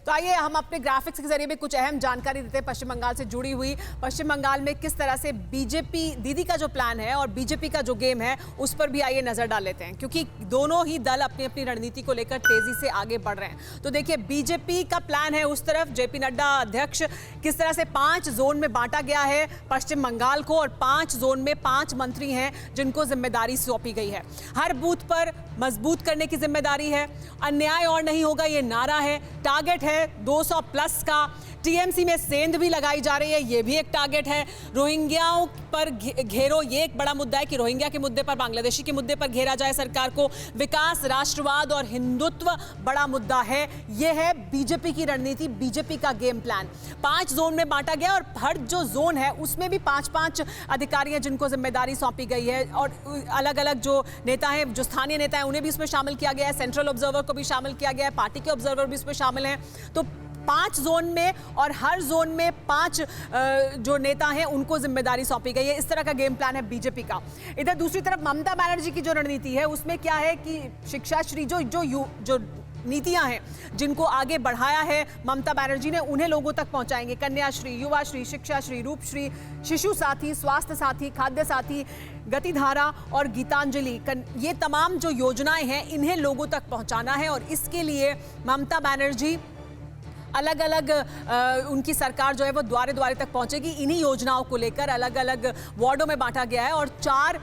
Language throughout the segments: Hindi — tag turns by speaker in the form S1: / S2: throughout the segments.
S1: तो आइए हम अपने ग्राफिक्स के जरिए भी कुछ अहम जानकारी देते हैं पश्चिम बंगाल से जुड़ी हुई। पश्चिम बंगाल में किस तरह से बीजेपी दीदी का जो प्लान है और बीजेपी का जो गेम है उस पर भी आइए नजर डाल लेते हैं, क्योंकि दोनों ही दल अपनी अपनी रणनीति को लेकर तेजी से आगे बढ़ रहे हैं। तो देखिए, बीजेपी का प्लान है उस तरफ, जेपी नड्डा अध्यक्ष, किस तरह से 5 जोन में बांटा गया है पश्चिम बंगाल को, और 5 जोन में 5 मंत्री हैं जिनको जिम्मेदारी सौंपी गई है। हर बूथ पर मजबूत करने की जिम्मेदारी है। अन्याय और नहीं होगा, ये नारा है। टारगेट है 200 प्लस का। टीएमसी में सेंध भी लगाई जा रही है, ये भी एक टारगेट है। रोहिंग्याओं पर घेरो, ये एक बड़ा मुद्दा है कि रोहिंग्या के मुद्दे पर, बांग्लादेशी के मुद्दे पर घेरा जाए सरकार को। विकास, राष्ट्रवाद और हिंदुत्व बड़ा मुद्दा है। ये है बीजेपी की रणनीति, बीजेपी का गेम प्लान। 5 जोन में बांटा गया और हर जो जोन है उसमें भी 5-5 अधिकारी हैं जिनको जिम्मेदारी सौंपी गई है, और अलग अलग जो नेता हैं, जो स्थानीय नेता हैं, उन्हें भी इसमें शामिल किया गया है। सेंट्रल ऑब्जर्वर को भी शामिल किया गया है, पार्टी के ऑब्जर्वर भी इसमें शामिल हैं। तो 5 जोन में और हर जोन में 5 जो नेता हैं उनको जिम्मेदारी सौंपी गई है। इस तरह का गेम प्लान है बीजेपी का। इधर दूसरी तरफ ममता बनर्जी की जो रणनीति है उसमें क्या है कि शिक्षाश्री जो नीतियां हैं जिनको आगे बढ़ाया है ममता बनर्जी ने, उन्हें लोगों तक पहुंचाएंगे। कन्याश्री, युवाश्री, शिक्षाश्री, रूपश्री, शिशु साथी, स्वास्थ्य साथी, खाद्य साथी, गतिधारा और गीतांजलि, ये तमाम जो योजनाएं हैं इन्हें लोगों तक पहुंचाना है। और इसके लिए ममता बनर्जी अलग अलग उनकी सरकार जो है वो द्वारे द्वारे तक पहुंचेगी। इन्हीं योजनाओं को लेकर अलग अलग वार्डों में बांटा गया है और 4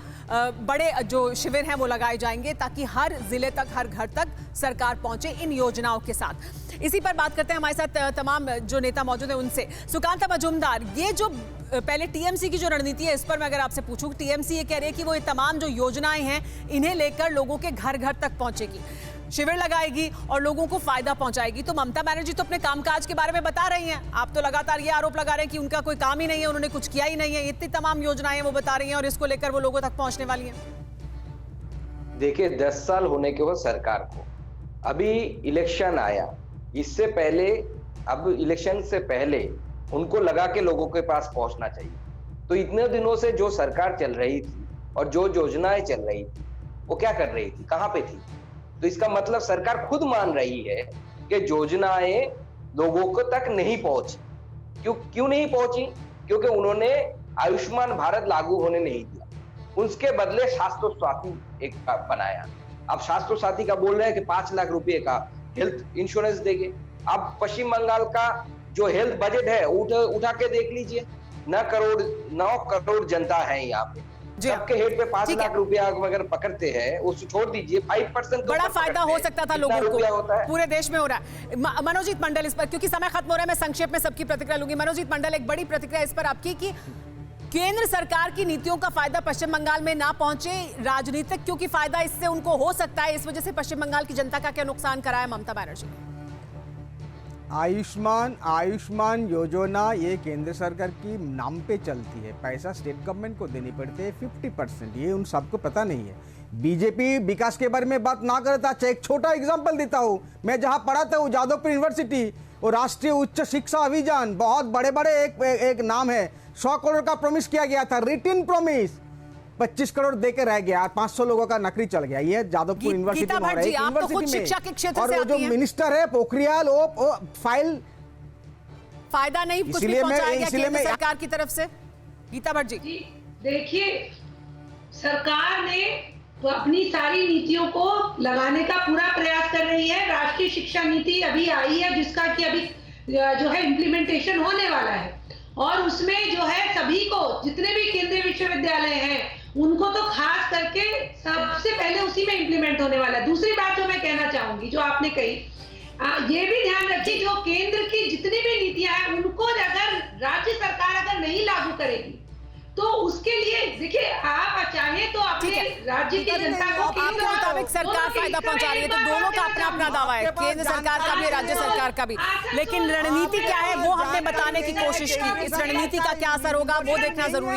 S1: बड़े जो शिविर हैं वो लगाए जाएंगे ताकि हर जिले तक, हर घर तक सरकार पहुंचे इन योजनाओं के साथ। इसी पर बात करते हैं, हमारे साथ तमाम जो नेता मौजूद हैं उनसे। सुकांता मजूमदार, ये जो पहले टीएमसी की जो रणनीति है इस पर मैं अगर आपसे पूछूं, टीएमसी ये कह रही है कि वो ये तमाम जो योजनाएं हैं इन्हें लेकर लोगों के घर घर तक पहुंचेगी, शिविर लगाएगी और लोगों को फायदा पहुंचाएगी। तो ममता बनर्जी तो अपने कामकाज के बारे में बता रही हैं, आप तो लगातार ये आरोप लगा रहे हैं कि उनका कोई काम ही नहीं है, उन्होंने कुछ किया ही नहीं है। इतनी तमाम योजनाएं वो बता रही हैं और इसको लेकर वो लोगों तक पहुंचने वाली हैं।
S2: देखिए, 10 साल होने के बाद सरकार को, अभी इलेक्शन आया, इससे पहले, अब इलेक्शन से पहले उनको लगा के लोगों के पास पहुंचना चाहिए। तो इतने दिनों से जो सरकार चल रही थी और जो योजनाएं चल रही थी वो क्या कर रही थी, कहां पे थी? तो इसका मतलब सरकार खुद मान रही है कि योजनाएं लोगों को तक नहीं पहुंची। क्यों नहीं पहुंची? क्योंकि उन्होंने आयुष्मान भारत लागू होने नहीं दिया, उसके बदले स्वास्थ्य साथी एक बनाया। अब स्वास्थ्य साथी का बोल रहे हैं कि 5 लाख रुपए का हेल्थ इंश्योरेंस देंगे। अब पश्चिम बंगाल का जो हेल्थ बजट है उठा के देख लीजिए, 9 करोड़ जनता है यहाँ पे, सबके हेड पे 5 लाख रुपया अगर पकड़ते हैं, उसको छोड़ दीजिए, 5%
S1: बड़ा फायदा हो सकता था लोगों को, पूरे देश में हो रहा है। मनोजीत मंडल, इस पर क्योंकि समय खत्म हो रहा है, मैं संक्षेप में सबकी प्रतिक्रिया लूंगी। मनोजीत मंडल, एक बड़ी प्रतिक्रिया इस पर आपकी कि केंद्र सरकार की नीतियों का फायदा पश्चिम बंगाल में ना पहुंचे, राजनीतिक क्योंकि फायदा इससे उनको हो सकता है, इस वजह से पश्चिम बंगाल की जनता का क्या नुकसान कराया ममता बनर्जी ने?
S3: आयुष्मान योजना ये केंद्र सरकार की नाम पे चलती है, पैसा स्टेट गवर्नमेंट को देनी पड़ती है 50%, ये उन सबको पता नहीं है। बीजेपी विकास के बारे में बात ना करता। अच्छा, एक छोटा एग्जांपल देता हूँ, मैं जहाँ पढ़ाता हूँ जादवपुर यूनिवर्सिटी, और राष्ट्रीय उच्च शिक्षा अभियान, बहुत बड़े बड़े एक नाम है, 100 करोड़ का प्रॉमिस किया गया था, रिटन प्रॉमिस, 25 करोड़ देके रह गया, 500 लोगों का नौकरी चल गया। ये जादवपुर यूनिवर्सिटी में, और वो जो मिनिस्टर है पोखरियाल, वो
S1: फायदा नहीं कुछ भी पहुंचाया गया केंद्र सरकार की तरफ से। गीता भट्ट जी,
S4: देखिए, सरकार ने तो अपनी सारी नीतियों को लगाने का पूरा प्रयास कर रही है। राष्ट्रीय शिक्षा नीति अभी आई है, जिसका कि अभी जो है इम्प्लीमेंटेशन होने वाला है, और उसमें जो है सभी को, जितने भी केंद्रीय विश्वविद्यालय हैं उनको तो खास करके सबसे पहले उसी में इंप्लीमेंट होने वाला है। दूसरी बात जो मैं कहना चाहूंगी, जो आपने कही, ये भी ध्यान रखिए, जो केंद्र की जितनी भी नीतियां हैं उनको अगर राज्य सरकार अगर नहीं लागू करेगी तो उसके लिए, देखिए, आप चाहे तो अपने राज्य की जनता को
S1: आपके मुताबिक सरकार फायदा पहुंचा रही है, तो दोनों का अपना अपना दावा है, केंद्र सरकार का भी, राज्य सरकार का भी। लेकिन रणनीति क्या है वो हमने बताने की कोशिश की, इस रणनीति का क्या असर होगा वो देखना जरूरी है।